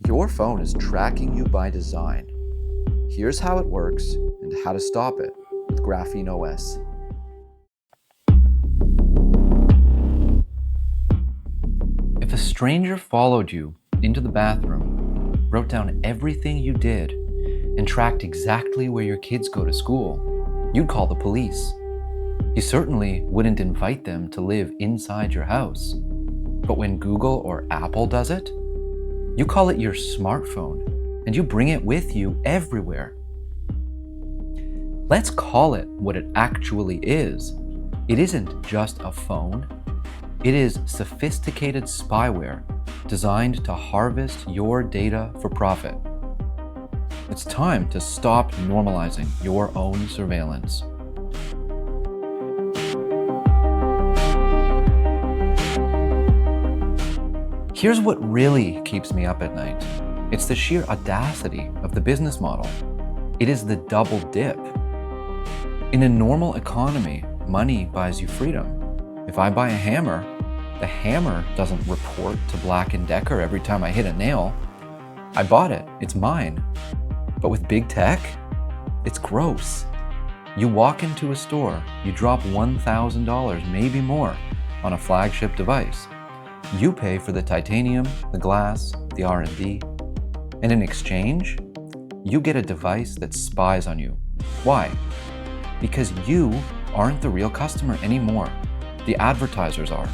Your phone is tracking you by design. Here's how it works and how to stop it with GrapheneOS. If a stranger followed you into the bathroom, wrote down everything you did, and tracked exactly where your kids go to school, you'd call the police. You certainly wouldn't invite them to live inside your house. But when Google or Apple does it, you call it your smartphone and you bring it with you everywhere. Let's call it what it actually is. It isn't just a phone. It is sophisticated spyware designed to harvest your data for profit. It's time to stop normalizing your own surveillance. Here's what really keeps me up at night. It's the sheer audacity of the business model. It is the double dip. In a normal economy, money buys you freedom. If I buy a hammer, the hammer doesn't report to Black & Decker every time I hit a nail. I bought it, it's mine. But with big tech, it's gross. You walk into a store, you drop $1,000, maybe more, on a flagship device. You pay for the titanium, the glass, the R&D, and in exchange, you get a device that spies on you. Why? Because you aren't the real customer anymore. The advertisers are.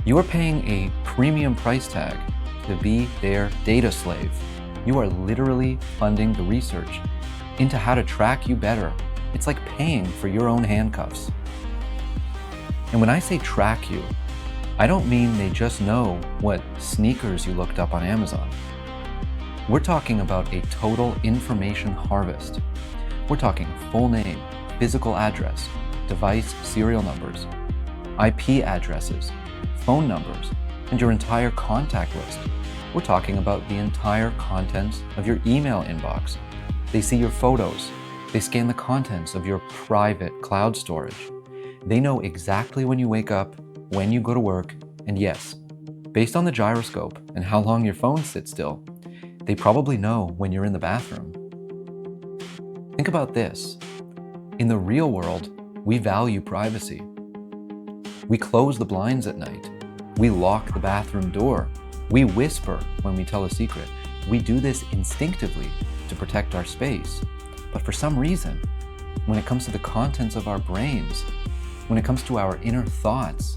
You are paying a premium price tag to be their data slave. You are literally funding the research into how to track you better. It's like paying for your own handcuffs. And when I say track you, I don't mean they just know what sneakers you looked up on Amazon. We're talking about a total information harvest. We're talking full name, physical address, device serial numbers, IP addresses, phone numbers, and your entire contact list. We're talking about the entire contents of your email inbox. They see your photos. They scan the contents of your private cloud storage. They know exactly when you wake up, when you go to work, and yes, based on the gyroscope and how long your phone sits still, they probably know when you're in the bathroom. Think about this. In the real world, we value privacy. We close the blinds at night. We lock the bathroom door. We whisper when we tell a secret. We do this instinctively to protect our space. But for some reason, when it comes to the contents of our brains, when it comes to our inner thoughts,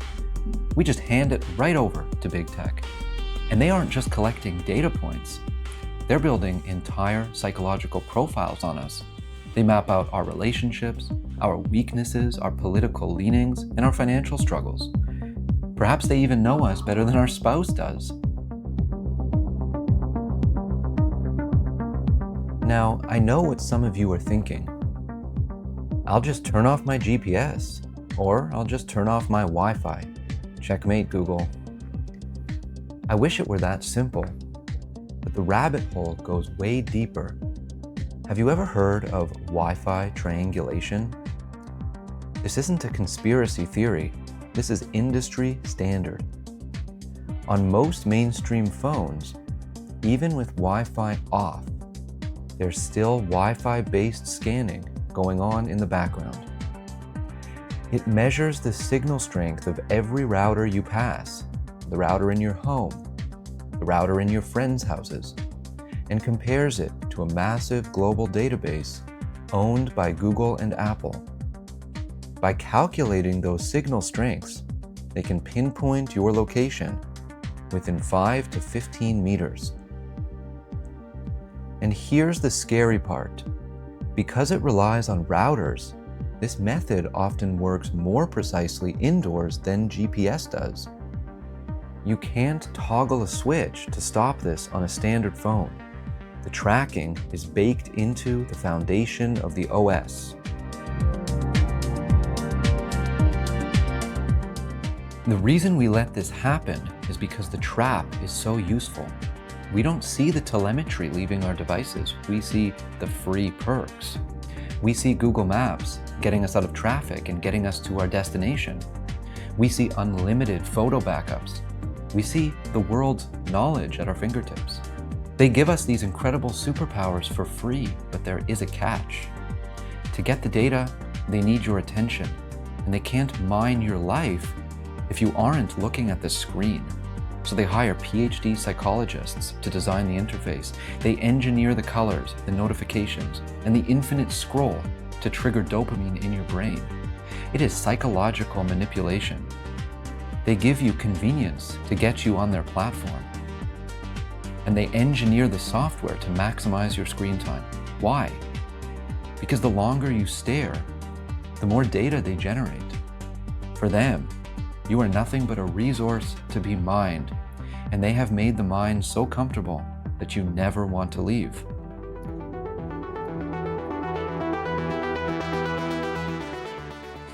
we just hand it right over to big tech. And they aren't just collecting data points. They're building entire psychological profiles on us. They map out our relationships, our weaknesses, our political leanings, and our financial struggles. Perhaps they even know us better than our spouse does. Now, I know what some of you are thinking. I'll just turn off my GPS, or I'll just turn off my Wi-Fi. Checkmate, Google. I wish it were that simple, but the rabbit hole goes way deeper. Have you ever heard of Wi-Fi triangulation? This isn't a conspiracy theory. This is industry standard. On most mainstream phones, even with Wi-Fi off, there's still Wi-Fi based scanning going on in the background. It measures the signal strength of every router you pass, the router in your home, the router in your friends' houses, and compares it to a massive global database owned by Google and Apple. By calculating those signal strengths, they can pinpoint your location within 5 to 15 meters. And here's the scary part. Because it relies on routers, this method often works more precisely indoors than GPS does. You can't toggle a switch to stop this on a standard phone. The tracking is baked into the foundation of the OS. The reason we let this happen is because the trap is so useful. We don't see the telemetry leaving our devices. We see the free perks. We see Google Maps getting us out of traffic and getting us to our destination. We see unlimited photo backups. We see the world's knowledge at our fingertips. They give us these incredible superpowers for free, but there is a catch. To get the data, they need your attention, and they can't mine your life if you aren't looking at the screen. So they hire PhD psychologists to design the interface. They engineer the colors, the notifications, and the infinite scroll to trigger dopamine in your brain. It is psychological manipulation. They give you convenience to get you on their platform. And they engineer the software to maximize your screen time. Why? Because the longer you stare, the more data they generate. For them, you are nothing but a resource to be mined, and they have made the mind so comfortable that you never want to leave.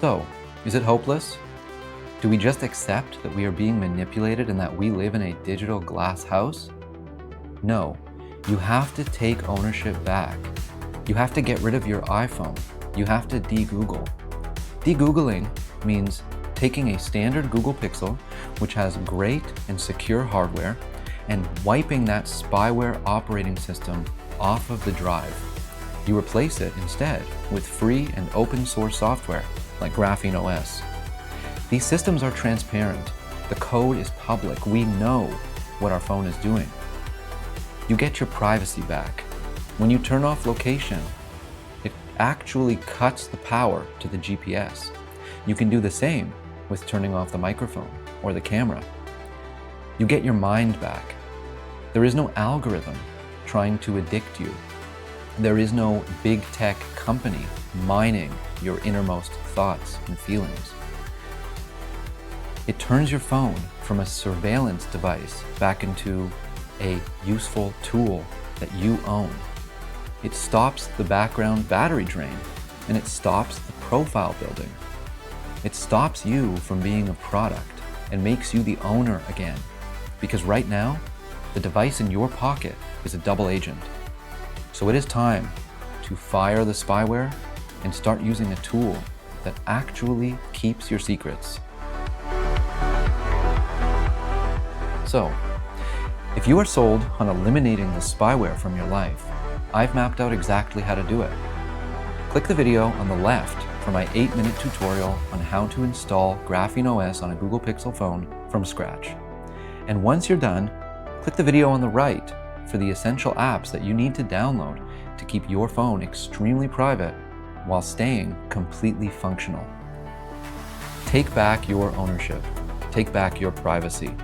So, is it hopeless? Do we just accept that we are being manipulated and that we live in a digital glass house? No, you have to take ownership back. You have to get rid of your iPhone. You have to DeGoogle. DeGoogling means taking a standard Google Pixel, which has great and secure hardware, and wiping that spyware operating system off of the drive. You replace it instead with free and open source software like GrapheneOS. These systems are transparent. The code is public. We know what our phone is doing. You get your privacy back. When you turn off location, it actually cuts the power to the GPS. You can do the same with turning off the microphone or the camera. You get your mind back. There is no algorithm trying to addict you. There is no big tech company mining your innermost thoughts and feelings. It turns your phone from a surveillance device back into a useful tool that you own. It stops the background battery drain, and it stops the profile building. It stops you from being a product and makes you the owner again. Because right now, the device in your pocket is a double agent. So it is time to fire the spyware and start using a tool that actually keeps your secrets. So, if you are sold on eliminating the spyware from your life, I've mapped out exactly how to do it. Click the video on the left for my 8-minute tutorial on how to install GrapheneOS on a Google Pixel phone from scratch. And once you're done, click the video on the right for the essential apps that you need to download to keep your phone extremely private while staying completely functional. Take back your ownership. Take back your privacy.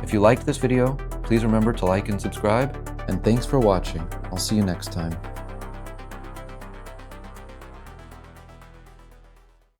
If you liked this video, please remember to like and subscribe, and thanks for watching. I'll see you next time.